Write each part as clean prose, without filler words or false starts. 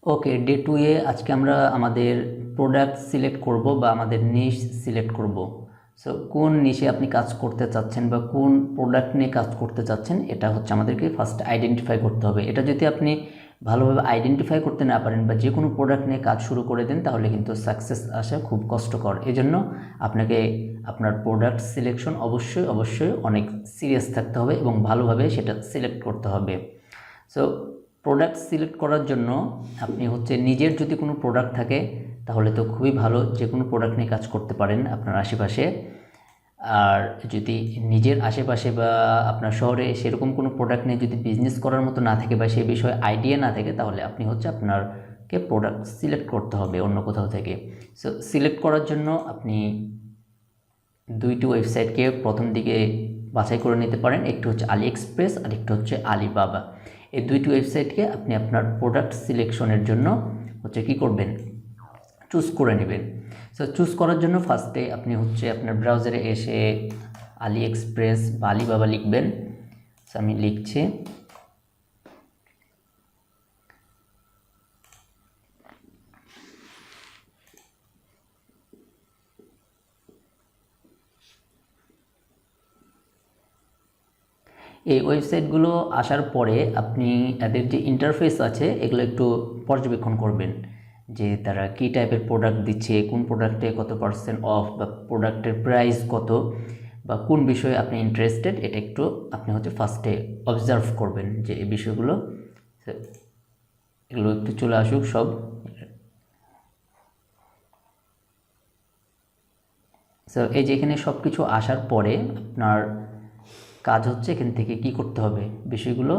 ওকে, day 2 এ আজকে আমরা আমাদের প্রোডাক্ট সিলেক্ট করব বা আমাদের নিশ সিলেক্ট করব। সো কোন নিশে আপনি কাজ করতে চাচ্ছেন বা কোন প্রোডাক্ট নিয়ে কাজ করতে চাচ্ছেন, এটা হচ্ছে আমাদেরকে ফার্স্ট আইডেন্টিফাই করতে হবে। এটা যদি আপনি ভালোভাবে আইডেন্টিফাই করতে না পারেন বা যে কোনো প্রোডাক্ট নিয়ে কাজ শুরু করে দেন, তাহলে কিন্তু সাকসেস আসা খুব কষ্টকর। এজন্য আপনাকে আপনার প্রোডাক্ট সিলেকশন অবশ্যই অবশ্যই অনেক সিরিয়াস থাকতে হবে এবং ভালোভাবে সেটা সিলেক্ট করতে হবে। সো প্রোডাক্ট সিলেক্ট করার জন্য আপনি হচ্ছে নিজের যদি কোনো প্রোডাক্ট থাকে তাহলে তো খুবই ভালো, যে কোনো প্রোডাক্ট নিয়ে কাজ করতে পারেন আপনার আশেপাশে। আর যদি নিজের আশেপাশে বা আপনার শহরে সেরকম কোনো প্রোডাক্ট নিয়ে যদি বিজনেস করার মতো না থাকে বা সেই বিষয়ে আইডিয়া না থাকে, তাহলে আপনি হচ্ছে আপনারকে প্রোডাক্ট সিলেক্ট করতে হবে অন্য কোথাও থেকে। সো সিলেক্ট করার জন্য আপনি দুইটি ওয়েবসাইটকে প্রথম দিকে বাছাই করে নিতে পারেন। একটি হচ্ছে আলি এক্সপ্রেস আর একটি হচ্ছে আলিবাবা। এই দুইটি ওয়েবসাইটকে আপনি আপনার প্রোডাক্ট সিলেকশনের জন্য হচ্ছে কী করবেন, চুজ করে নেবেন। সো চুজ করার জন্য ফার্স্টে আপনি হচ্ছে আপনার ব্রাউজারে এসে আলি এক্সপ্রেস বা আলিবাবা লিখবেন। সো আমি লিখছি। এই ওয়েবসাইটগুলো আসার পরে আপনি এদের যে ইন্টারফেস আছে এগুলো একটু পর্যবেক্ষণ করবেন, যে তারা কী টাইপের প্রোডাক্ট দিচ্ছে, কোন প্রোডাক্টে কত পার্সেন্ট অফ বা প্রোডাক্টের প্রাইস কত বা কোন বিষয়ে আপনি ইন্টারেস্টেড, এটা একটু আপনি হচ্ছে ফার্স্টে অবজার্ভ করবেন যে এই বিষয়গুলো। এগুলো একটু চলে আসুক সব। সো এই যে এখানে সব কিছু আসার পরে আপনার কাজ হচ্ছে এখান থেকে কি করতে হবে, বিষয়গুলো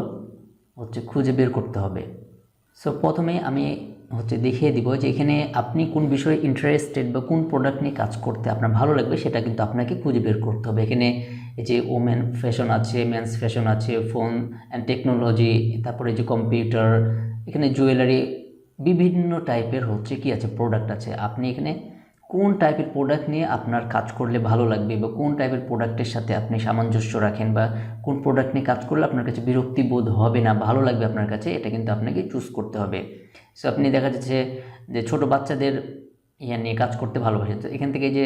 হচ্ছে খুঁজে বের করতে হবে। সো প্রথমে আমি হচ্ছে দেখিয়ে দিব যে এখানে আপনি কোন বিষয়ে ইন্টারেস্টেড বা কোন প্রোডাক্ট নিয়ে কাজ করতে আপনার ভালো লাগবে, সেটা কিন্তু আপনাকে খুঁজে বের করতে হবে। এখানে এই যে ওমেন ফ্যাশন আছে, মেন্স ফ্যাশন আছে, ফোন অ্যান্ড টেকনোলজি, তারপরে যে কম্পিউটার, এখানে জুয়েলারি, বিভিন্ন টাইপের হচ্ছে কি আছে প্রোডাক্ট আছে। আপনি এখানে কোন টাইপের প্রোডাক্ট নিয়ে আপনার কাজ করলে ভালো লাগবে বা কোন টাইপের প্রোডাক্টের সাথে আপনি সামঞ্জস্য রাখেন বা কোন প্রোডাক্ট নিয়ে কাজ করলে আপনার কাছে বিরক্তি বোধ হবে না, ভালো লাগবে আপনার কাছে, এটা কিন্তু আপনাকে চুজ করতে হবে। সো আপনি দেখা যাচ্ছে যে ছোটো বাচ্চাদের নিয়ে কাজ করতে ভালোবাসে, তো এখান থেকে যে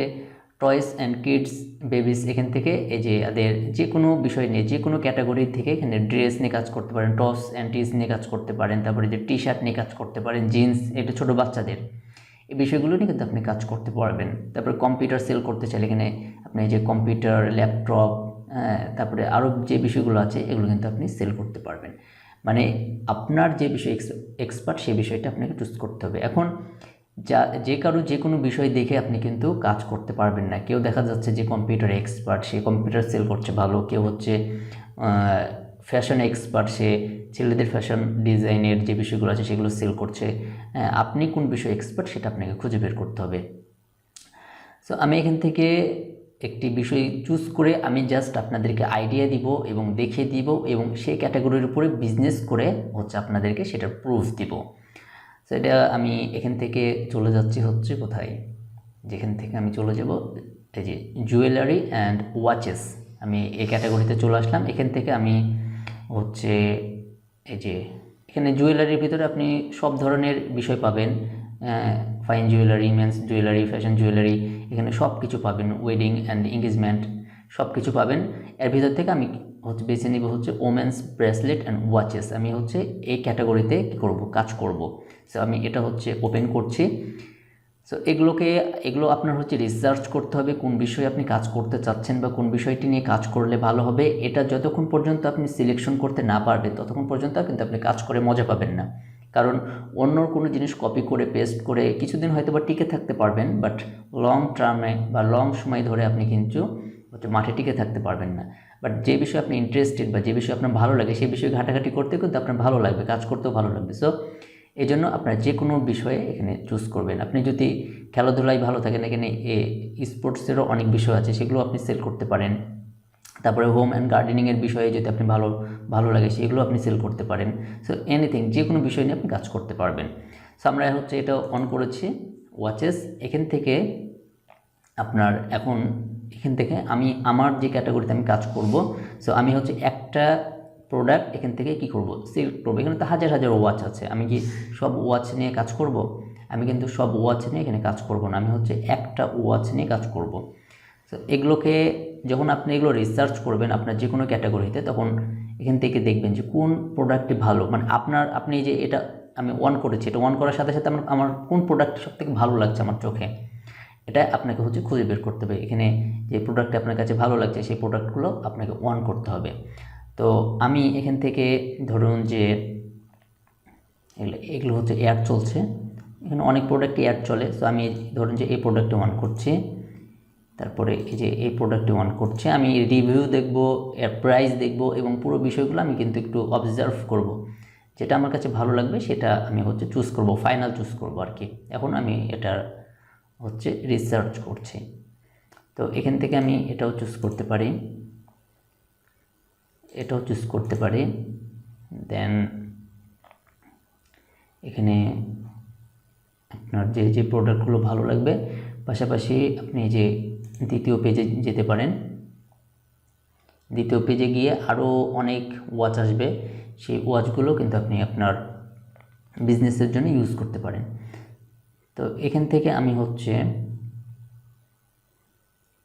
টয়েস অ্যান্ড কিডস বেবিস, এখান থেকে এই যে এদের যে কোনো বিষয় নিয়ে যে কোনো ক্যাটাগরি থেকে এখানে ড্রেস নিয়ে কাজ করতে পারেন, টপস অ্যান্ড টিস নিয়ে কাজ করতে পারেন, তারপরে যে টি শার্ট নিয়ে কাজ করতে পারেন, জিন্স, এটা ছোটো বাচ্চাদের, এই বিষয়গুলো নিয়ে কিন্তু আপনি কাজ করতে পারবেন। তারপরে কম্পিউটার সেল করতে চাইলে এখানে আপনি যে কম্পিউটার, ল্যাপটপ, তারপরে আরও যে বিষয়গুলো আছে এগুলো কিন্তু আপনি সেল করতে পারবেন। মানে আপনার যে বিষয় এক্সপার্ট সেই বিষয়টা আপনাকে চুজ করতে হবে। এখন যে কারো যে কোনো বিষয় দেখে আপনি কিন্তু কাজ করতে পারবেন না। কেউ দেখা যাচ্ছে যে কম্পিউটার এক্সপার্ট, সে কম্পিউটার সেল করছে ভালো, কেউ হচ্ছে ফ্যাশন এক্সপার্ট, সে ছেলেদের ফ্যাশন ডিজাইনের যে বিষয়গুলো আছে সেগুলো সেল করছে। আপনি কোন বিষয়ে এক্সপার্ট সেটা আপনাকে খুঁজে বের করতে হবে। সো আমি এখান থেকে একটি বিষয় চুজ করে আমি জাস্ট আপনাদেরকে আইডিয়া দিব এবং দেখিয়ে দিব এবং সেই ক্যাটাগরির উপরে বিজনেস করে হচ্ছে আপনাদেরকে সেটার প্রুফ দিব। সো এটা আমি এখান থেকে চলে যাচ্ছি হচ্ছে কোথায়, যেখান থেকে আমি চলে যাব এই যে জুয়েলারি অ্যান্ড ওয়াচেস, আমি এই ক্যাটাগরিতে চলে আসলাম। এখান থেকে আমি হচ্ছে এই যে এখানে জুয়েলারির ভিতরে আপনি সব ধরনের বিষয় পাবেন, fine jewellery, men's jewellery, fashion jewellery, এখানে সব কিছু পাবেন, ওয়েডিং অ্যান্ড এঙ্গেজমেন্ট সব কিছু পাবেন। এর ভিতর থেকে আমি হচ্ছে বেছে নিব হচ্ছে ওমেন্স ব্রেসলেট অ্যান্ড ওয়াচেস, আমি হচ্ছে এই ক্যাটাগরিতে কী করব, কাজ করব। সো আমি এটা হচ্ছে ওপেন করছি। সো এগুলো আপনার হচ্ছে রিসার্চ করতে হবে কোন বিষয়ে আপনি কাজ করতে চাচ্ছেন বা কোন বিষয়টি নিয়ে কাজ করলে ভালো হবে। এটা যতক্ষণ পর্যন্ত আপনি সিলেকশন করতে না পারবেন ততক্ষণ পর্যন্ত কিন্তু আপনি কাজ করে মজা পাবেন না। কারণ অন্য কোনো জিনিস কপি করে পেস্ট করে কিছুদিন হয়তো বা টিকে থাকতে পারবেন, বাট লং টার্মে বা লং সময় ধরে আপনি কিন্তু হচ্ছে মাঠে টিকে থাকতে পারবেন না। বাট যে বিষয়ে আপনি ইন্টারেস্টেড বা যে বিষয়ে আপনার ভালো লাগে সেই বিষয়ে ঘাটাঘাটি করতে কিন্তু আপনার ভালো লাগবে, কাজ করতেও ভালো লাগবে। সো এই জন্য আপনার যে কোনো বিষয়ে এখানে চুজ করবেন। আপনি যদি খেলাধুলায় ভালো থাকেন, এখানে স্পোর্টসেরও অনেক বিষয় আছে, সেগুলো আপনি সেল করতে পারেন। তারপরে হোম অ্যান্ড গার্ডেনিংয়ের বিষয়ে যদি আপনি ভালো লাগে সেগুলো আপনি সেল করতে পারেন। সো এনিথিং, যে কোনো বিষয় নিয়ে আপনি কাজ করতে পারবেন। সো আমরা হচ্ছে এটা অন করেছি ওয়াচেস। এখান থেকে আপনার এখান থেকে আমি আমার যে ক্যাটাগরিতে আমি কাজ করব, সো আমি হচ্ছে একটা প্রোডাক্ট এখান থেকে কি করব, সিলেক্ট করবো। এখানে তো হাজার হাজার ওয়াচ আছে, আমি কি সব ওয়াচ নিয়ে কাজ করব? আমি কিন্তু সব ওয়াচ নিয়ে এখানে কাজ করব না, আমি হচ্ছে একটা ওয়াচ নিয়ে কাজ করব। তো এগুলোকে যখন আপনি এগুলো রিসার্চ করবেন আপনার যে কোনো ক্যাটাগরিতে, তখন এখান থেকে দেখবেন যে কোন প্রোডাক্টটি ভালো, মানে আপনি যে এটা আমি অন করেছি, এটা অন করার সাথে সাথে আমার কোন প্রোডাক্টটি সবথেকে ভালো লাগছে আমার চোখে, এটা আপনাকে হচ্ছে খুঁজে বের করতে হবে। এখানে যে প্রোডাক্টটা আপনার কাছে ভালো লাগছে সেই প্রোডাক্টগুলো আপনাকে অন করতে হবে। তো আমি এখান থেকে ধরুন যে এগুলো হচ্ছে অ্যাড চলছে, এখানে অনেক প্রোডাক্টই অ্যাড চলে। তো আমি ধরুন যে এই প্রোডাক্টটা অন করছি, তারপরে এই যে এই প্রোডাক্টটি অন করছে, আমি রিভিউ দেখব, এর প্রাইস দেখব এবং পুরো বিষয়গুলো আমি কিন্তু একটু অবজার্ভ করব। যেটা আমার কাছে ভালো লাগবে সেটা আমি হচ্ছে চুজ করব, ফাইনাল চুজ করব আর কি। এখন আমি এটা হচ্ছে রিসার্চ করছি। তো এখান থেকে আমি এটাও চুজ করতে পারি, এটাও চুজ করতে পারি। দেন এখানে আপনার যে যে প্রোডাক্টগুলো ভালো লাগবে, পাশাপাশি আপনি যে দ্বিতীয় পেজে যেতে পারেন। দ্বিতীয় পেজে গিয়ে আরও অনেক ওয়াচ আসবে, সেই ওয়াচগুলো কিন্তু আপনি আপনার বিজনেসের জন্য ইউজ করতে পারেন। তো এখান থেকে আমি হচ্ছে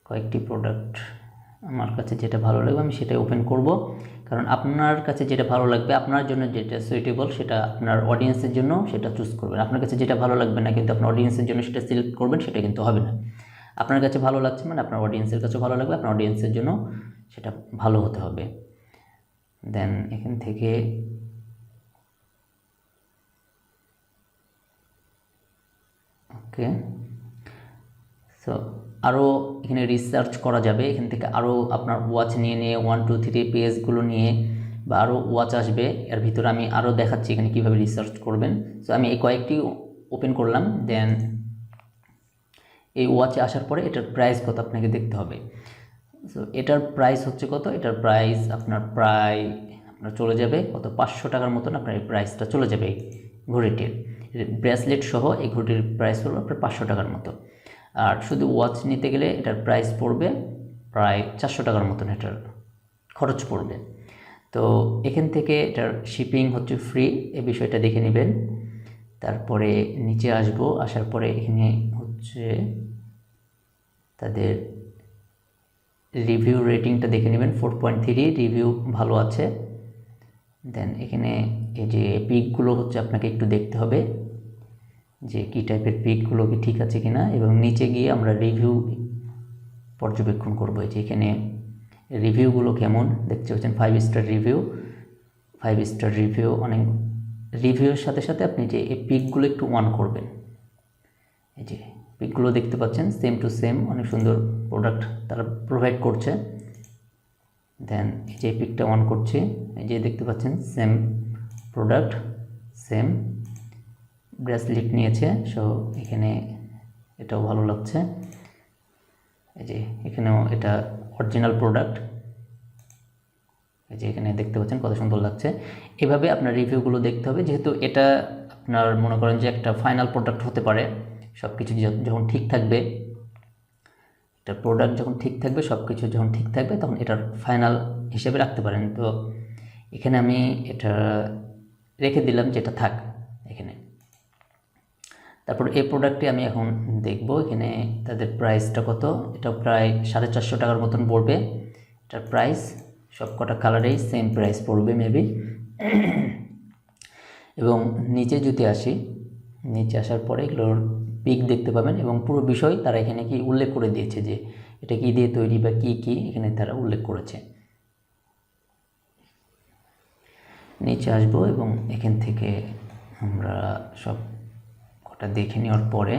কয়েকটি প্রোডাক্ট আমার কাছে যেটা ভালো লাগবে আমি সেটাই ওপেন করব, কারণ আপনার কাছে যেটা ভালো লাগবে, আপনার জন্য যেটা সুইটেবল সেটা আপনার অডিয়েন্সের জন্য সেটা চুজ করবেন। আপনার কাছে যেটা ভালো লাগবে না কিন্তু আপনার অডিয়েন্সের জন্য সেটা সিলেক্ট করবেন, সেটা কিন্তু হবে না। আপনার কাছে ভালো লাগছে মানে আপনার অডিয়েন্সের কাছে ভালো লাগবে, আপনার অডিয়েন্সের জন্য সেটা ভালো হতে হবে। দেন এখান থেকে ওকে, সো আরও এখানে রিসার্চ করা যাবে, এখান থেকে আরও আপনার ওয়াচ নিয়ে 1, 2, 3 পেজগুলো নিয়ে বা আরও ওয়াচ আসবে। এর ভিতরে আমি আরও দেখাচ্ছি এখানে কীভাবে রিসার্চ করবেন। সো আমি এই কয়েকটি ওপেন করলাম। দেন এই ওয়াচে আসার পরে এটার প্রাইস কত আপনাকে দেখতে হবে। সো এটার প্রাইস হচ্ছে কত, এটার প্রাইস আপনার প্রায় চলে যাবে কত, 500 টাকার মতন আপনার এই প্রাইসটা চলে যাবে এই ঘড়িটির। ব্রেসলেট সহ এই ঘড়িটির প্রাইস পড়বে আপনার 500 টাকার মতো। আর শুধু ওয়াচ নিতে গেলে এটার প্রাইস পড়বে প্রায় 400 টাকার মতন এটার খরচ পড়বে। তো এখান থেকে এটার শিপিং হচ্ছে ফ্রি, এই বিষয়টা দেখে নেবেন। তারপরে নিচে আসবো, আসার পরে এখানে হচ্ছে তাদের রিভিউ রেটিংটা দেখে নেবেন, 4.3 রিভিউ ভালো আছে। দেন এখানে এই যে পিকগুলো হচ্ছে আপনাকে একটু দেখতে হবে যে কী টাইপের পিকগুলো কি ঠিক আছে কিনা, এবং নিচে গিয়ে আমরা রিভিউ পর্যবেক্ষণ করব। যে এখানে রিভিউগুলো কেমন দেখতে পাচ্ছেন, 5 স্টার রিভিউ, 5 স্টার রিভিউ। অনেক রিভিউর সাথে সাথে আপনি যে এই পিকগুলো একটু অন করবেন, এই যে পিকগুলো দেখতে পাচ্ছেন সেম টু সেম, অনেক সুন্দর প্রোডাক্ট তারা প্রোভাইড করছে। দেন এই যে পিকটা অন করছি, এই যে দেখতে পাচ্ছেন সেম প্রোডাক্ট, সেম ব্রেসলেট নিয়েছে। সো এখানে এটাও ভালো লাগছে, এই যে এখানেও এটা অরিজিনাল প্রোডাক্ট, এই যে এখানে দেখতে পাচ্ছেন কত সুন্দর লাগছে। এভাবে আপনার রিভিউগুলো দেখতে হবে, যেহেতু এটা আপনার মনে করেন যে একটা ফাইনাল প্রোডাক্ট হতে পারে। সব কিছু যখন ঠিক থাকবে, একটা প্রোডাক্ট যখন ঠিক থাকবে, সব কিছু যখন ঠিক থাকবে তখন এটার ফাইনাল হিসেবে রাখতে পারেন। তো এখানে আমি এটা রেখে দিলাম যেটা থাক এখানে। তারপর এই প্রোডাক্টটি আমি এখন দেখব, এখানে তাদের প্রাইসটা কত, এটা প্রায় 450 টাকার মতন পড়বে এটার প্রাইস। সব কটা কালারেই সেম প্রাইস পড়বে মেবি। এবং নিচে যদি আসি, নিচে আসার পরে এগুলোর পিক দেখতে পাবেন এবং পুরো বিষয় তারা এখানে কি উল্লেখ করে দিয়েছে যে এটা কি দিয়ে তৈরি বা কি কি এখানে তারা উল্লেখ করেছে। নিচে আসবো এবং এখান থেকে আমরা সব কটা দেখে নেওয়ার পরে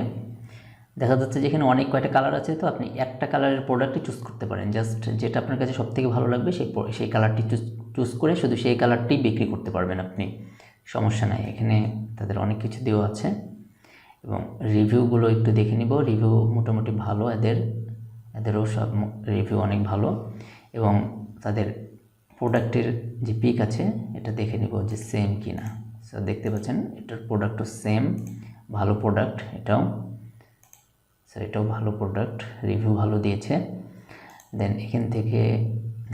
দেখা যাচ্ছে যে এখানে অনেক কয়টা কালার আছে। তো আপনি একটা কালারের প্রোডাক্টই চুজ করতে পারেন, জাস্ট যেটা আপনার কাছে সবথেকে ভালো লাগবে সেই কালারটি চুজ করে শুধু সেই কালারটি বিক্রি করতে পারবেন আপনি, সমস্যা নাই। এখানে তাদের অনেক কিছু দেওয়া আছে এবং রিভিউগুলো একটু দেখে নিব। রিভিউ মোটামুটি ভালো, এদেরও সব রিভিউ অনেক ভালো। এবং তাদের প্রোডাক্টের যে পিক আছে এটা দেখে নিব যে সেম কিনা। সো দেখতে পাচ্ছেন এটার প্রোডাক্টও সেম, ভালো প্রোডাক্ট এটাও। সো এটাও ভালো প্রোডাক্ট, রিভিউ ভালো দিয়েছে। দেন এখান থেকে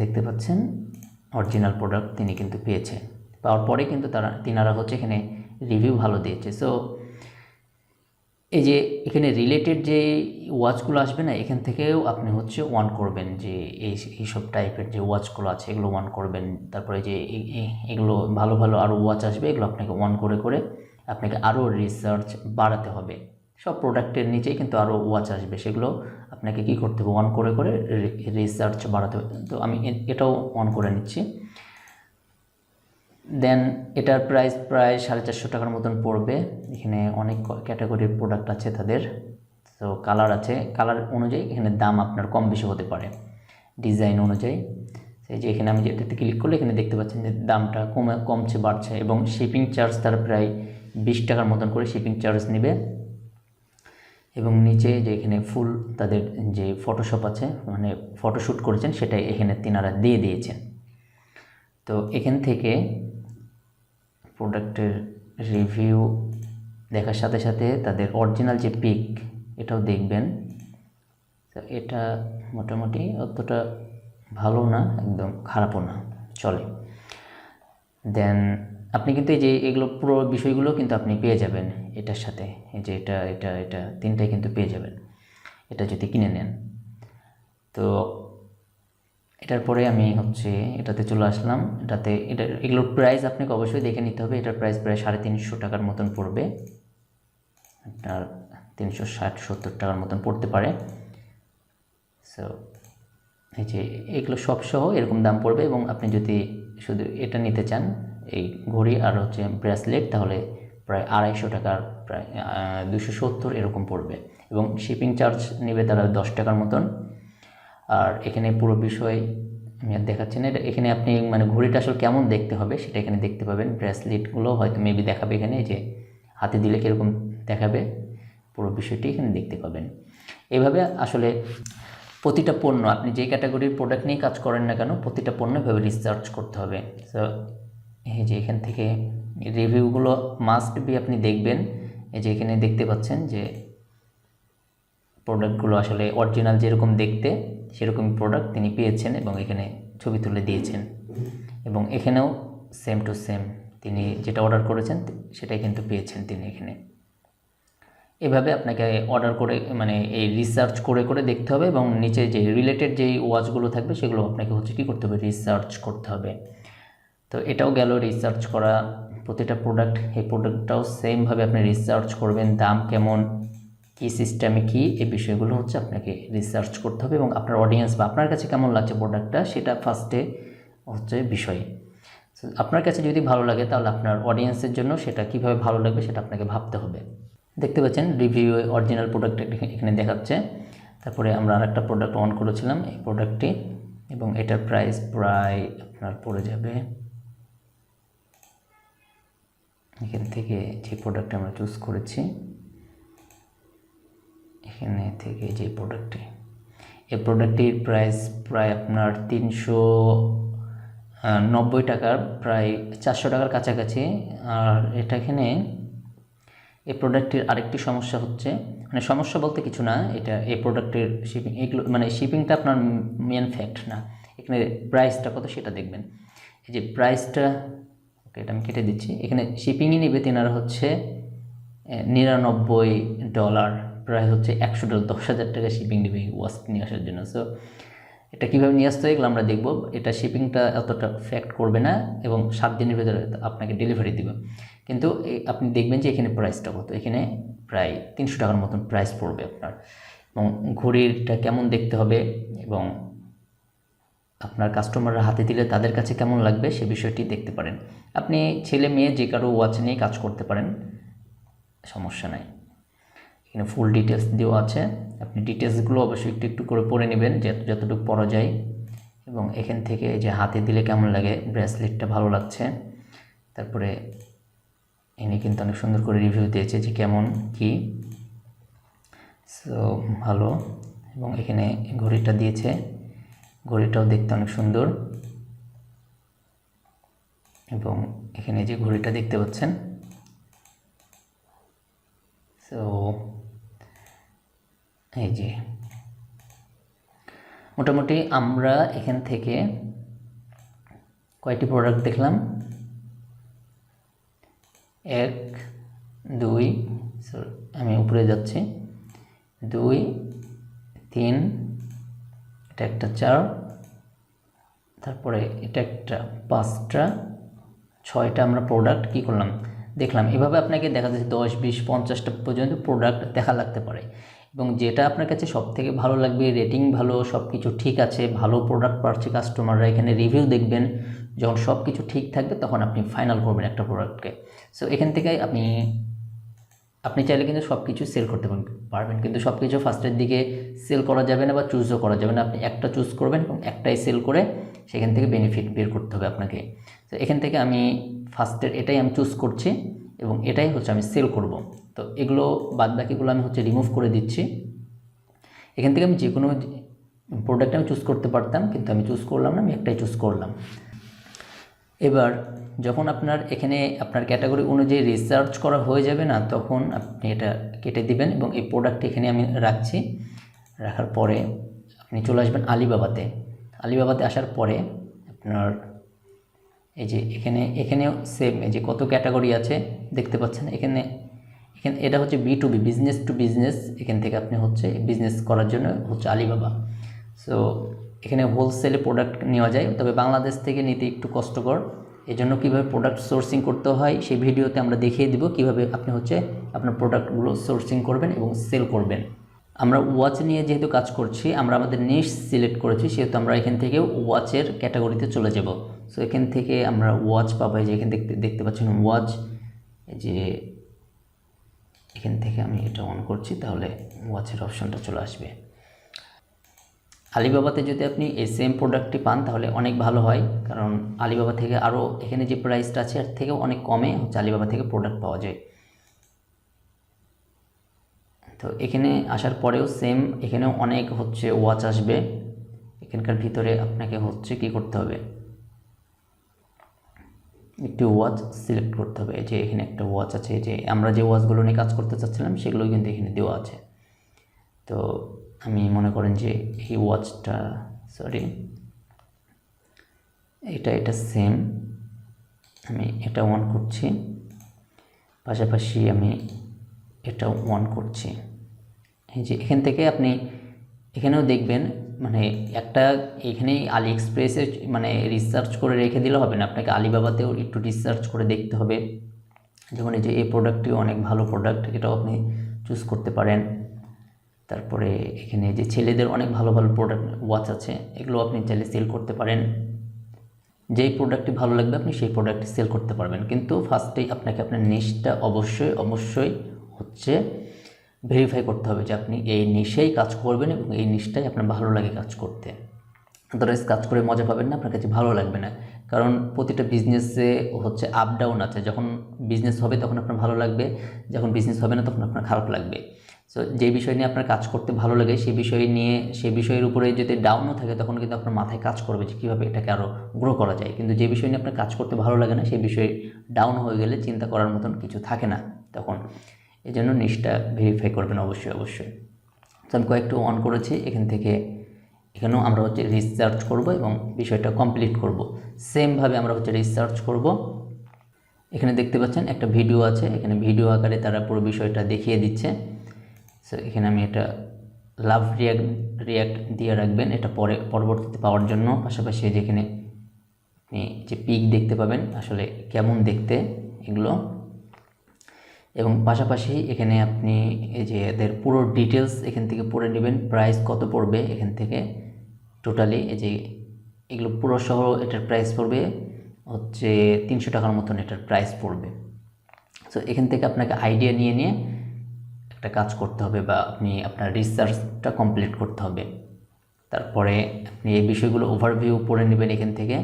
দেখতে পাচ্ছেন অরিজিনাল প্রোডাক্ট তিনি কিন্তু পেয়েছে। পাওয়ার পরে কিন্তু তিনারা হচ্ছে এখানে রিভিউ ভালো দিয়েছে। সো এই যে এখানে রিলেটেড যে ওয়াচগুলো আসবে না, এখান থেকেও আপনি হচ্ছে অন করবেন যে এইসব টাইপের যে ওয়াচগুলো আছে এগুলো অন করবেন। তারপরে যে এগুলো ভালো ভালো আরও ওয়াচ আসবে, এগুলো আপনাকে অন করে করে আপনাকে আরও রিসার্চ বাড়াতে হবে। সব প্রোডাক্টের নিচেই কিন্তু আরও ওয়াচ আসবে, সেগুলো আপনাকে কী করতে হবে, অন করে করে রিসার্চ বাড়াতে হবে। তো আমি এটাও অন করে নিচ্ছি। দেন এটার প্রাইস প্রায় 450 টাকার মতন পড়বে। এখানে অনেক ক্যাটাগরির প্রোডাক্ট আছে তাদের। তো কালার আছে, কালার অনুযায়ী এখানে দাম আপনার কম বেশি হতে পারে ডিজাইন অনুযায়ী। সেই যে এখানে আমি যেটাতে ক্লিক করলে এখানে দেখতে পাচ্ছেন যে দামটা কমছে বাড়ছে, এবং শিপিং চার্জ তারা প্রায় 20 টাকার মতন করে শিপিং চার্জ নেবে। এবং নিচে যে এখানে ফুল তাদের যে ফটোশপ আছে, মানে ফটোশ্যুট করেছেন, সেটাই এখানে তিনারা দিয়ে দিয়েছেন। তো এখান থেকে প্রোডাক্টের রিভিউ দেখার সাথে সাথে তাদের অরিজিনাল যে পিক এটাও দেখবেন। তো এটা মোটামুটি অতটা ভালো না, একদম খারাপও না, চলে। দেন আপনি কিন্তু এই যে এগুলো পুরো বিষয়গুলো কিন্তু আপনি পেয়ে যাবেন এটার সাথে। এই যে এটা এটা এটা তিনটাই কিন্তু পেয়ে যাবেন এটা যদি কিনে নেন। তো এটার পরে আমি হচ্ছে এটাতে চলে আসলাম। এগুলোর প্রাইস আপনাকে অবশ্যই দেখে নিতে হবে। এটার প্রাইস প্রায় 350 টাকার মতন পড়বে, আপনার 360-70 টাকার মতন পড়তে পারে। সো এই যে এগুলো সব সহ এরকম দাম পড়বে। এবং আপনি যদি শুধু এটা নিতে চান, এই ঘড়ি আর হচ্ছে ব্রেসলেট, তাহলে প্রায় 250 টাকার, প্রায় 270 এরকম পড়বে। এবং শিপিং চার্জ নেবে তারা 10 টাকার মতন। আর এখানে পুরো বিষয় আমি আর দেখাচ্ছি না। এখানে আপনি মানে ঘড়িটা আসলে কেমন দেখতে হবে সেটা এখানে দেখতে পাবেন। ব্রেসলেটগুলো হয়তো মেবি দেখাবে এখানে, যে হাতে দিলে কীরকম দেখাবে, পুরো বিষয়টি এখানে দেখতে পাবেন। এভাবে আসলে প্রতিটা পণ্য, আপনি যে ক্যাটাগরির প্রোডাক্ট নিয়ে কাজ করেন না কেন, প্রতিটা পণ্য এভাবে রিসার্চ করতে হবে। সো এই যে এখান থেকে রিভিউগুলো মাস্ট বি আপনি দেখবেন। এই যে এখানে দেখতে পাচ্ছেন যে প্রোডাক্টগুলো আসলে অরিজিনাল যেরকম দেখতে সেরকমই প্রোডাক্ট তিনি পেয়েছেন, এবং এখানে ছবি তুলে দিয়েছেন। এবং এখানেও সেম টু সেম তিনি যেটা অর্ডার করেছেন সেটাই কিন্তু পেয়েছেন তিনি এখানে। এভাবে আপনাকে অর্ডার করে মানে এই রিসার্চ করে করে দেখতে হবে, এবং নিচে যে রিলেটেড যেই ওয়াচগুলো থাকবে সেগুলো আপনাকে হচ্ছে কী করতে হবে, রিসার্চ করতে হবে। তো এটাও গেল রিসার্চ করা প্রতিটা প্রোডাক্ট। এই প্রোডাক্টটাও সেমভাবে আপনি রিসার্চ করবেন, দাম কেমন, কী সিস্টেমে কী, এই বিষয়গুলো হচ্ছে আপনাকে রিসার্চ করতে হবে। এবং আপনার অডিয়েন্স বা আপনার কাছে কেমন লাগছে প্রোডাক্টটা, সেটা ফার্স্টে হচ্ছে বিষয়। আপনার কাছে যদি ভালো লাগে তাহলে আপনার অডিয়েন্সের জন্য সেটা কীভাবে ভালো লাগবে সেটা আপনাকে ভাবতে হবে। দেখতে পাচ্ছেন রিভিউ অরিজিনাল প্রোডাক্ট এখানে দেখাচ্ছে। তারপরে আমরা আরেকটা প্রোডাক্ট অন করেছিলাম এই প্রোডাক্টটি, এবং এটার প্রাইস প্রায় আপনার পড়ে যাবে এখান থেকে যে প্রোডাক্ট আমরা চুজ করেছি, এখানে থেকে যে প্রোডাক্টটি, এই প্রোডাক্টটির প্রাইস প্রায় আপনার 390 টাকার, প্রায় 400 টাকার কাছাকাছি। আর এটা এখানে এই প্রোডাক্টটির আরেকটি সমস্যা হচ্ছে, মানে সমস্যা বলতে কিছু না, এটা এই প্রোডাক্টের শিপিং, এগুলো মানে শিপিংটা আপনার মেন ফ্যাক্ট না, এখানে প্রাইসটা কত সেটা দেখবেন। এই যে প্রাইসটা, ওকে এটা আমি কেটে দিচ্ছি। এখানে শিপিংই নেবে তেনারা হচ্ছে $99, প্রায় হচ্ছে $100, 10,000 টাকা শিপিং নেবে এই ওয়াচ নিয়ে আসার জন্য। সো এটা কীভাবে নিয়ে আসতে হয় এগুলো আমরা দেখব। এটা শিপিংটা এতটা ফ্যাক্ট করবে না, এবং 7 দিনের ভেতরে আপনাকে ডেলিভারি দেবে। কিন্তু আপনি দেখবেন যে এখানে প্রাইসটা কত, এখানে প্রায় 300 টাকার মতন প্রাইস পড়বে আপনার। এবং ঘড়িটা কেমন দেখতে হবে এবং আপনার কাস্টমাররা হাতে দিলে তাদের কাছে কেমন লাগবে সে বিষয়টি দেখতে পারেন। আপনি ছেলে মেয়ে যে কারো ওয়াচ নিয়ে কাজ করতে পারেন, সমস্যা নাই। এখানে ফুল ডিটেলস দেওয়া আছে, আপনি ডিটেলসগুলো অবশ্যই একটু একটু করে পড়ে নেবেন যতটুকু পড়া যায়। এবং এখান থেকে যে হাতে দিলে কেমন লাগে, ব্রেসলেটটা ভালো লাগছে। তারপরে এনে কিন্তু অনেক সুন্দর করে রিভিউ দিয়েছে যে কেমন কি, সো ভালো। এবং এখানে ঘড়িটা দিয়েছে, ঘড়িটাও দেখতে অনেক সুন্দর। এবং এখানে যে ঘড়িটা দেখতে পাচ্ছেন, সো এই যে মোটামুটি আমরা এখান থেকে কয়টি প্রোডাক্ট দেখলাম? 1 2, সরি আমি উপরে যাচ্ছি, 2 3, এটা একটা 4, তারপরে এটা একটা 5টা, 6টা আমরা প্রোডাক্ট কী করলাম দেখলাম। এভাবে আপনাকে দেখা যাচ্ছে 10 20 50টা পর্যন্ত প্রোডাক্ট দেখা লাগতে পারে, এবং যেটা আপনার কাছে সবথেকে ভালো লাগবে, রেটিং ভালো, সব কিছু ঠিক আছে, ভালো প্রোডাক্ট পাচ্ছে কাস্টমাররা, এখানে রিভিউ দেখবেন, যখন সব কিছু ঠিক থাকবে তখন আপনি ফাইনাল করবেন একটা প্রোডাক্টকে। সো এখান থেকে আপনি চাইলে কিন্তু সব কিছু সেল করতে পারবেন, কিন্তু সব কিছু ফার্স্টের দিকে সেল করা যাবে না বা চুজও করা যাবে না। আপনি একটা চুজ করবেন এবং একটাই সেল করে সেখান থেকে বেনিফিট বের করতে হবে আপনাকে। তো এখান থেকে আমি ফার্স্টের এটাই আমি চুজ করছি এবং এটাই হচ্ছে আমি সেল করব। তো এগুলো বাদবাকিগুলো আমি হচ্ছে রিমুভ করে দিচ্ছি। এখান থেকে আমি যে কোনো প্রোডাক্ট আমি চুজ করতে পারতাম, কিন্তু আমি চুজ করলাম না, আমি একটাই চুজ করলাম। এবার যখন আপনার এখানে আপনার ক্যাটাগরি অনুযায়ী রিসার্চ করা হয়ে যাবে না, তখন আপনি এটা কেটে দিবেন এবং এই প্রোডাক্ট এখানে আমি রাখছি। রাখার পরে আপনি চলে আসবেন আলিবাবাতে। আলিবাবাতে আসার পরে আপনার এই যে এখানেও সেম, এই যে কত ক্যাটাগরি আছে দেখতে পাচ্ছেন, এখানে এটা হচ্ছে B2B, বিজনেস টু বিজনেস। এখান থেকে আপনি হচ্ছে বিজনেস করার জন্য হচ্ছে আলিবাবা। সো এখানে হোলসেলে প্রোডাক্ট নেওয়া যায়, তবে বাংলাদেশ থেকে নিতে একটু কষ্টকর। এজন্য কীভাবে প্রোডাক্ট সোর্সিং করতে হয় সেই ভিডিওতে আমরা দেখিয়ে দেব কীভাবে আপনি হচ্ছে আপনার প্রোডাক্টগুলো সোর্সিং করবেন এবং সেল করবেন। আমরা ওয়াচ নিয়ে যেহেতু কাজ করছি, আমরা আমাদের নিশ সিলেক্ট করেছি, সেহেতু আমরা এখান থেকে ওয়াচের ক্যাটাগরিতে চলে যাব। সো এখান থেকে আমরা ওয়াচ পাবো, যে এখানে দেখতে পাচ্ছেন ওয়াচ, যে এখান থেকে আমি এটা অন করছি, তাহলে ওয়াচের অপশনটা চলে আসবে। আলিবাবাতে যদি আপনি এই সেম প্রোডাক্টটি পান তাহলে অনেক ভালো হয়, কারণ আলিবাবা থেকে আরও এখানে যে প্রাইসটা আছে এর থেকেও অনেক কমে হচ্ছে আলিবাবা থেকে প্রোডাক্ট পাওয়া যায়। তো এখানে আসার পরেও সেম, এখানেও অনেক হচ্ছে ওয়াচ আসবে। এখানকার ভিতরে আপনাকে হচ্ছে কি করতে হবে, একটি ওয়াচ সিলেক্ট করতে হবে। যে এখানে একটা ওয়াচ আছে, যে আমরা যে ওয়াচগুলো নিয়ে কাজ করতে চাচ্ছিলাম সেগুলো কিন্তু এখানে দেওয়া আছে। তো আমি মনে করেন যে এই ওয়াচটা, সরি এটা সেম, আমি এটা অন করছি, পাশাপাশি আমি এটা অন করছি। এই যে এখান থেকে আপনি এখানেও দেখবেন, মানে একটা এখানেই আলি এক্সপ্রেসে মানে রিসার্চ করে রেখে দিলে হবে না, আপনাকে আলিবাবাতেও একটু রিসার্চ করে দেখতে হবে। যেমন এই যে এই প্রোডাক্টটিও অনেক ভালো প্রোডাক্ট, এটাও আপনি চুজ করতে পারেন। তারপরে এখানে যে ছেলেদের অনেক ভালো ভালো প্রোডাক্ট ওয়াচ আছে, এগুলো আপনি চাইলে সেল করতে পারেন। যেই প্রোডাক্টটি ভালো লাগবে আপনি সেই প্রোডাক্টটি সেল করতে পারবেন, কিন্তু ফার্স্টেই আপনাকে আপনার নিশটা অবশ্যই হচ্ছে ভেরিফাই করতে হবে যে আপনি এই নিশেই কাজ করবেন এবং এই নিশটাই আপনার ভালো লাগে কাজ করতে। আদারওয়াইজ কাজ করে মজা পাবেন না, আপনার কাছে ভালো লাগবে না। কারণ প্রতিটা বিজনেসে হচ্ছে আপ ডাউন আছে, যখন বিজনেস হবে তখন আপনার ভালো লাগবে, যখন বিজনেস হবে না তখন আপনার খারাপ লাগবে। সো যে বিষয় নিয়ে আপনার কাজ করতে ভালো লাগে সেই বিষয়ের উপরে যদি ডাউনও থাকে তখন কিন্তু আপনার মাথায় কাজ করবে যে কীভাবে এটাকে আরও গ্রো করা যায়। কিন্তু যে বিষয় নিয়ে আপনার কাজ করতে ভালো লাগে না সেই বিষয়ে ডাউন হয়ে গেলে চিন্তা করার মতন কিছু থাকে না তখন। এই জন্য নিশটা ভেরিফাই করবেন অবশ্যই। তো আমি কয়েকটু অন করেছি, এখান থেকে এখানেও আমরা হচ্ছে রিসার্চ করব এবং বিষয়টা কমপ্লিট করব। সেমভাবে আমরা হচ্ছে রিসার্চ করব। এখানে দেখতে পাচ্ছেন একটা ভিডিও আছে, এখানে ভিডিও আকারে তারা পুরো বিষয়টা দেখিয়ে দিচ্ছে। সো এখানে আমি এটা লাভ রিয়াক্ট দিয়ে রাখবেন, এটা পরবর্তীতে পাওয়ার জন্য। পাশাপাশি যেখানে আপনি যে পিক দেখতে পাবেন আসলে কেমন দেখতে এগুলো, এবং পাশাপাশি এখানে আপনি এই যে এদের পুরো ডিটেলস এখান থেকে পড়ে নেবেন, প্রাইস কত পড়বে এখান থেকে টোটালি, এই যে এগুলো পুরো সহ এটার প্রাইস পড়বে হচ্ছে 300 টাকার মতন এটার প্রাইস পড়বে। সো এখান থেকে আপনাকে আইডিয়া নিয়ে একটা কাজ করতে হবে, বা আপনি আপনার রিসার্চটা কমপ্লিট করতে হবে। তারপরে আপনি এই বিষয়গুলো ওভারভিউ পড়ে নেবেন, এখান থেকে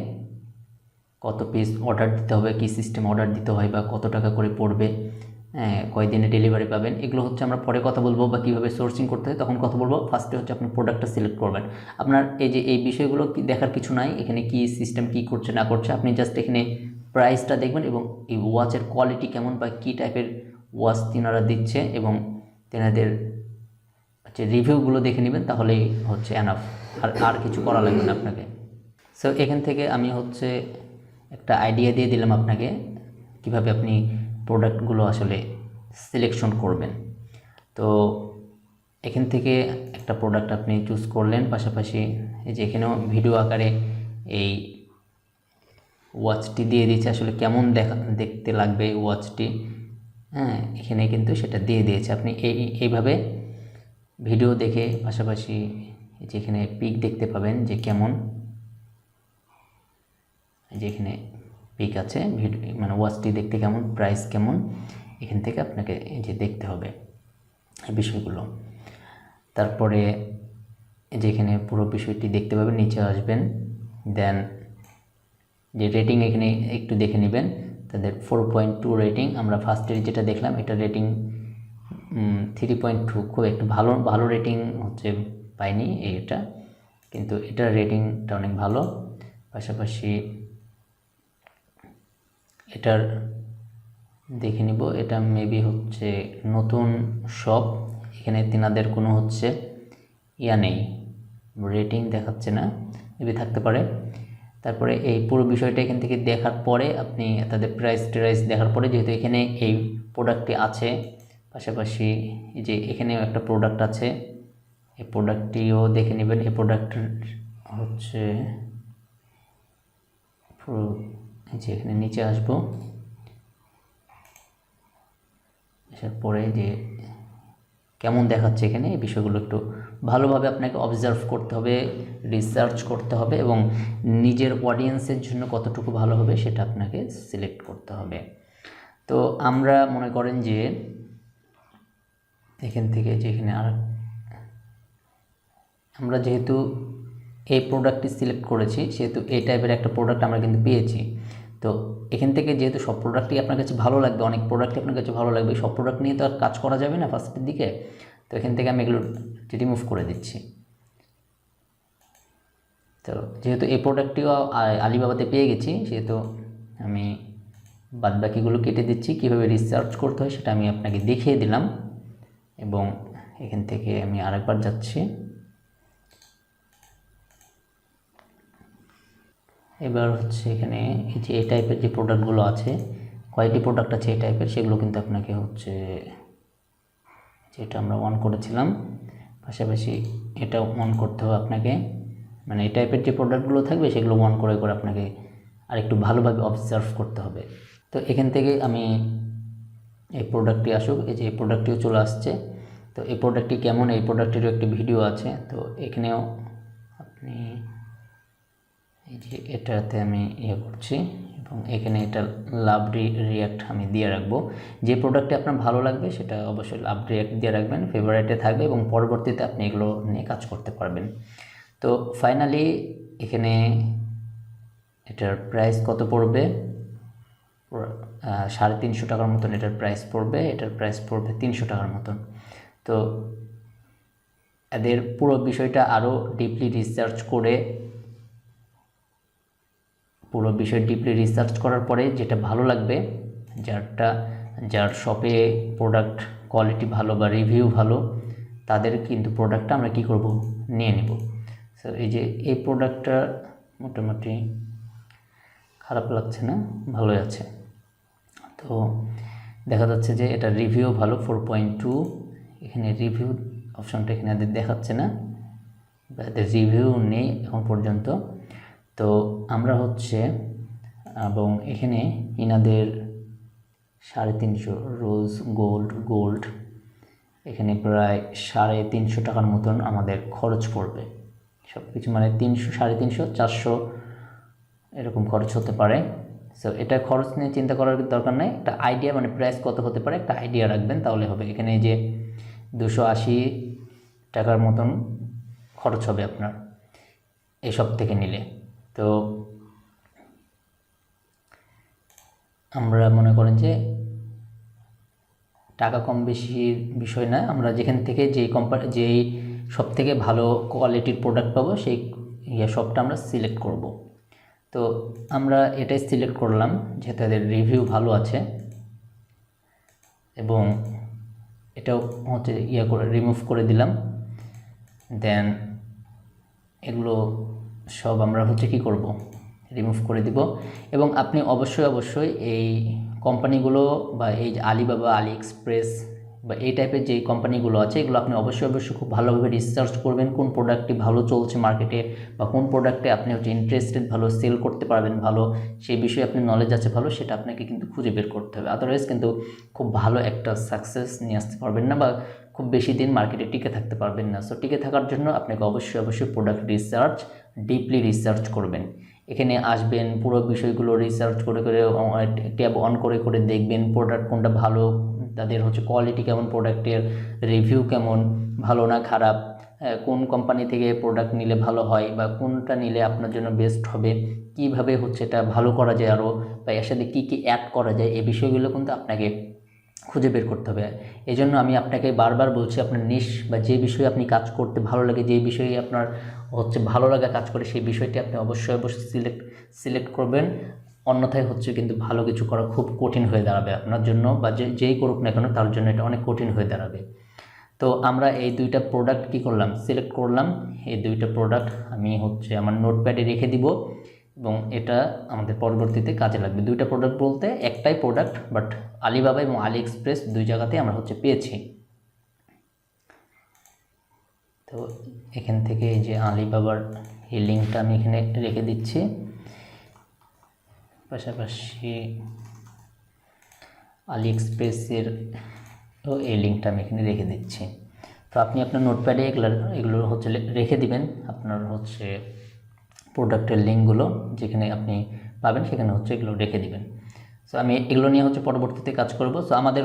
কত পিস অর্ডার দিতে হবে, কী সিস্টেম অর্ডার দিতে হয়, বা কত টাকা করে পড়বে, কয়দিনে ডেলিভারি পাবেন, এগুলো হচ্ছে আমরা পরে কথা বলবো, বা কীভাবে সোর্সিং করতে হয় তখন কথা বলবো। ফার্স্টে হচ্ছে আপনি প্রোডাক্টটা সিলেক্ট করবেন। আপনার এই বিষয়গুলো দেখার কিছু নাই, এখানে কি সিস্টেম কি করছে না করছে, আপনি জাস্ট এখানে প্রাইসটা দেখবেন এবং এই ওয়াচের কোয়ালিটি কেমন বা কী টাইপের ওয়াচ তিনারা দিচ্ছে এবং তেনাদের হচ্ছে রিভিউগুলো দেখে নেবেন, তাহলেই হচ্ছে এনাফ, আর কিছু করা লাগবে না আপনাকে। সো এখান থেকে আমি হচ্ছে একটা আইডিয়া দিয়ে দিলাম আপনাকে কিভাবে আপনি প্রোডাক্টগুলো আসলে সিলেকশন করবেন। তো এখান থেকে একটা প্রোডাক্ট আপনি চুজ করলেন, পাশাপাশি এই যে এখানেও ভিডিও আকারে এই ওয়াচটি দিয়ে দিয়েছে, আসলে কেমন দেখতে লাগবে ওয়াচটি, হ্যাঁ এখানে কিন্তু সেটা দিয়ে দিয়েছে। আপনি এইভাবে ভিডিও দেখে পাশাপাশি যেখানে পিক দেখতে পাবেন যে কেমন, যেখানে পিক আছে ভিডিও মানে ওয়াচটি দেখতে কেমন, প্রাইস কেমন, এখান থেকে আপনাকে এই যে দেখতে হবে এই বিষয়গুলো। তারপরে যেখানে পুরো বিষয়টি দেখতে পাবেন, নিচে আসবেন, দেন যে রেটিং এখানে একটু দেখে নেবেন, তাদের 4.2 রেটিং। আমরা ফার্স্টের যেটা দেখলাম এটা রেটিং 3.2, খুব একটু ভালো রেটিং হচ্ছে পাইনি এটা, কিন্তু এটার রেটিংটা অনেক ভালো। পাশাপাশি এটার দেখে নিব, এটা মেবি হচ্ছে নতুন শপ, এখানে তিনাদের কোনো হচ্ছে ইয়া নেই, রেটিং দেখাচ্ছে না, মেবি থাকতে পারে। তারপরে এই পুরো বিষয়টা এখান থেকে দেখার পরে আপনি তাদের প্রাইস দেখার পরে, যেহেতু এখানে এই প্রোডাক্টটি আছে, পাশাপাশি এই যে এখানেও একটা প্রোডাক্ট আছে, এই প্রোডাক্টটিও দেখে নেবেন। এই প্রোডাক্ট হচ্ছে পুরো যে এখানে নিচে আসবো, আসার পরে যে কেমন দেখাচ্ছে এখানে, এই বিষয়গুলো একটু ভালোভাবে আপনাকে অবজার্ভ করতে হবে, রিসার্চ করতে হবে, এবং নিজের অডিয়েন্সের জন্য কতটুকু ভালো হবে সেটা আপনাকে সিলেক্ট করতে হবে। তো আমরা মনে করেন যে এখান থেকে যেখানে আমরা যেহেতু এই প্রোডাক্টটি সিলেক্ট করেছি, সেহেতু এই টাইপের একটা প্রোডাক্ট আমরা কিন্তু পেয়েছি। তো এখান থেকে যেহেতু সব প্রোডাক্টই আপনার কাছে ভালো লাগবে, অনেক প্রোডাক্টই আপনার কাছে ভালো লাগবে, সব প্রোডাক্ট নিয়ে তো আর কাজ করা যাবে না ফার্স্টের দিকে। তো এখান থেকে আমি এগুলো রিমুভ করে দিচ্ছি। তো যেহেতু এই প্রোডাক্টটিও আলিবাবাতে পেয়ে গেছি, সেহেতু আমি বাদবাকিগুলো কেটে দিচ্ছি। কীভাবে রিসার্চ করতে হয় সেটা আমি আপনাকে দেখিয়ে দিলাম, এবং এখান থেকে আমি আরেকবার যাচ্ছি। এবার হচ্ছে এখানে এই যে এই টাইপের যে প্রোডাক্টগুলো আছে, কয়েকটি প্রোডাক্ট আছে এই টাইপের, সেগুলো কিন্তু আপনাকে হচ্ছে যেটা আমরা অন করেছিলাম, পাশাপাশি এটাও অন করতে হবে আপনাকে, মানে এই টাইপের যে প্রোডাক্টগুলো থাকবে সেগুলো অন করে করে আপনাকে আরেকটু ভালোভাবে অবজার্ভ করতে হবে। তো এখান থেকে আমি এই প্রোডাক্টটি আসুক, এই যে এই প্রোডাক্টটিও চলে আসছে। তো এই প্রোডাক্টটি কেমন, এই প্রোডাক্টেরও একটি ভিডিও আছে। তো এখানেও আপনি এই যে এটাতে আমি ইয়ে করছি, এবং এখানে এটা লাভ রিয়াক্ট আমি দিয়ে রাখবো। যে প্রোডাক্টটি আপনার ভালো লাগবে সেটা অবশ্যই লাভ রিয়াক্ট দিয়ে রাখবেন, ফেভারিটে থাকবে, এবং পরবর্তীতে আপনি এগুলো নিয়ে কাজ করতে পারবেন। তো ফাইনালি এখানে এটার প্রাইস কত পড়বে, 350 টাকার মতন এটার প্রাইস পড়বে, এটার প্রাইস পড়বে 300 টাকার মতন। তো এদের পুরো বিষয়টা আরও ডিপলি রিসার্চ করার পরে যেটা ভালো লাগবে, যার শপে প্রোডাক্ট কোয়ালিটি ভালো বা রিভিউ ভালো, তাদের কিন্তু প্রোডাক্টটা আমরা কি করব, নিয়ে নেব। সো এই যে এই প্রোডাক্টটা মোটামুটি খারাপ লাগছে না, ভালোই আছে। তো দেখা যাচ্ছে যে এটা রিভিউ ভালো 4.2, এখানে রিভিউ অপশনটা এখানে দেখাচ্ছে না, এদের রিভিউ নেই এখন পর্যন্ত। তো আমরা হচ্ছে, এবং এখানে ইনাদের 350 রোজ গোল্ড এখানে প্রায় 350 টাকার মতন আমাদের খরচ পড়বে সব কিছু, মানে 300, 350, 400 এরকম খরচ হতে পারে। সো এটা খরচ নিয়ে চিন্তা করার দরকার নেই, একটা আইডিয়া, মানে প্রাইস কত হতে পারে একটা আইডিয়া রাখবেন, তাহলে হবে। এখানে যে 280 টাকার মতন খরচ হবে আপনার এসব থেকে নিলে। তো আমরা মনে করেন যে টাকা কম বেশির বিষয় না, আমরা যেখান থেকে যেই সব থেকে ভালো কোয়ালিটির প্রোডাক্ট পাবো সেই শপটা আমরা সিলেক্ট করব। তো আমরা এটাই সিলেক্ট করলাম, যেহেতু এদের রিভিউ ভালো আছে, এবং এটাও হচ্ছে করে রিমুভ করে দিলাম। দেন এগুলো সব আমরা হচ্ছে কি করব, রিমুভ করে দিব। এবং আপনি অবশ্যই এই কোম্পানিগুলো বা এই যে আলিবাবা, আলি এক্সপ্রেস বা এই টাইপের যে কোম্পানিগুলো আছে এগুলো আপনি অবশ্যই খুব ভালোভাবে রিসার্চ করবেন, কোন প্রোডাক্টটি ভালো চলছে মার্কেটে বা কোন প্রোডাক্টে আপনি ইন্টারেস্টেড, ভালো সেল করতে পারবেন ভালো, সেই বিষয়ে আপনি নলেজ আছে ভালো, সেটা আপনাকে কিন্তু খুঁজে বের করতে হবে। আদারওয়াইজ কিন্তু খুব ভালো একটা সাকসেস নিয়ে আসতে পারবেন না বা খুব বেশি দিন মার্কেটে টিকে থাকতে পারবেন না। সো টিকে থাকার জন্য আপনাকে অবশ্যই প্রোডাক্ট রিসার্চ, ডিপলি রিসার্চ করবেন। এখানে আসবেন, পুরো বিষয়গুলো রিসার্চ করে ট্যাব অন করে দেখবেন প্রোডাক্ট কোনটা ভালো, তাদের কোয়ালিটি কেমন, প্রোডাক্টের রিভিউ কেমন, ভালো না খারাপ, কোন কোম্পানি থেকে প্রোডাক্ট নিলে ভালো হয় বা কোনটা নিলে আপনার জন্য বেস্ট হবে, কিভাবে এটা ভালো করা যায় আরও, বা এর সাথে কী অ্যাড করা যায়, এই বিষয়গুলো কিন্তু আপনাকে খুঁজে বের করতে হবে। এই জন্য আমি আপনাকে বারবার বলছি, আপনার নিশ বা যে বিষয়ে আপনি কাজ করতে ভালো লাগে, যে বিষয়ে আপনার ভালো লাগা কাজ করে, সেই বিষয়টি আপনি অবশ্যই সিলেক্ট করবেন। অন্যথায় কিন্তু ভালো কিছু করা খুব কঠিন হয়ে দাঁড়াবে আপনার জন্য, বা যেই করুক না কেন তার জন্য এটা অনেক কঠিন হয়ে দাঁড়াবে। তো আমরা এই দুইটা প্রোডাক্ট কী করলাম, সিলেক্ট করলাম। এই দুইটা প্রোডাক্ট আমি আমার নোটপ্যাডে রেখে দিব এবং এটা আমাদের পরবর্তীতে কাজে লাগবে। দুইটা প্রোডাক্ট বলতে একটাই প্রোডাক্ট, বাট আলিবাবা এবং আলি এক্সপ্রেস দুই জায়গাতেই আমরা পেয়েছি। তো এখান থেকে এই যে আলিবাবার এই লিঙ্কটা আমি এখানে রেখে দিচ্ছি, পাশাপাশি আলি এক্সপ্রেসের এই লিঙ্কটা আমি এখানে রেখে দিচ্ছি। তো আপনি আপনার নোটপ্যাডে এগুলো রেখে দিবেন, আপনার প্রোডাক্টের লিঙ্কগুলো যেখানে আপনি পাবেন সেখানে এগুলো রেখে দিবেন। সো আমি এগুলো নিয়ে পরবর্তীতে কাজ করব। সো আমাদের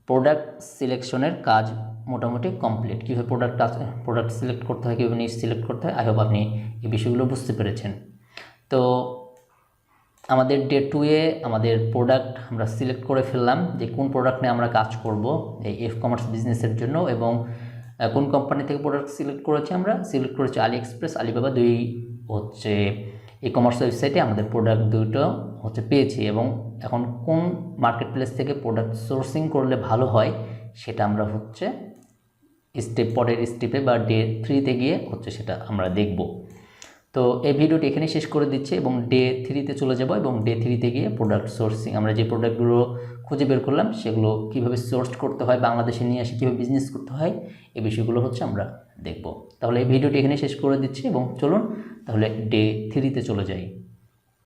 প্রোডাক্ট সিলেকশনের কাজ মোটামুটি কমপ্লিট। কীভাবে প্রোডাক্ট সিলেক্ট করতে হয়, কীভাবে নিশ সিলেক্ট করতে হয়, আই হোপ আপনি এই বিষয়গুলো বুঝতে পেরেছেন। তো আমাদের ডে 2-এ আমাদের প্রোডাক্ট আমরা সিলেক্ট করে ফেললাম যে কোন প্রোডাক্ট নিয়ে আমরা কাজ করব এই e-কমার্স বিজনেসের জন্য, এবং কোন কোম্পানি থেকে প্রোডাক্ট সিলেক্ট করেছি, আমরা সিলেক্ট করেছি আলি এক্সপ্রেস, আলিবাবা, দুই ই-কমার্স ওয়েবসাইটে আমাদের প্রোডাক্ট দুটো পেয়েছি। এবং এখন কোন মার্কেট প্লেস থেকে প্রোডাক্ট সোর্সিং করলে ভালো হয় সেটা আমরা পরের স্টেপে বা ডে 3-তে গিয়ে সেটা আমরা দেখব। তো এই ভিডিওটি এখানে শেষ করে দিচ্ছি এবং ডে 3-তে চলে যাব এবং ডে 3-তে গিয়ে প্রোডাক্ট সোর্সিং, আমরা যে প্রোডাক্টগুলো খুঁজে বের করলাম সেগুলো কীভাবে সোর্স করতে হয়, বাংলাদেশে নিয়ে আসে কীভাবে বিজনেস করতে হয়, এই বিষয়গুলো আমরা দেখব। তাহলে এই ভিডিওটি এখানে শেষ করে দিচ্ছি এবং চলুন তাহলে ডে 3-তে চলে যাই।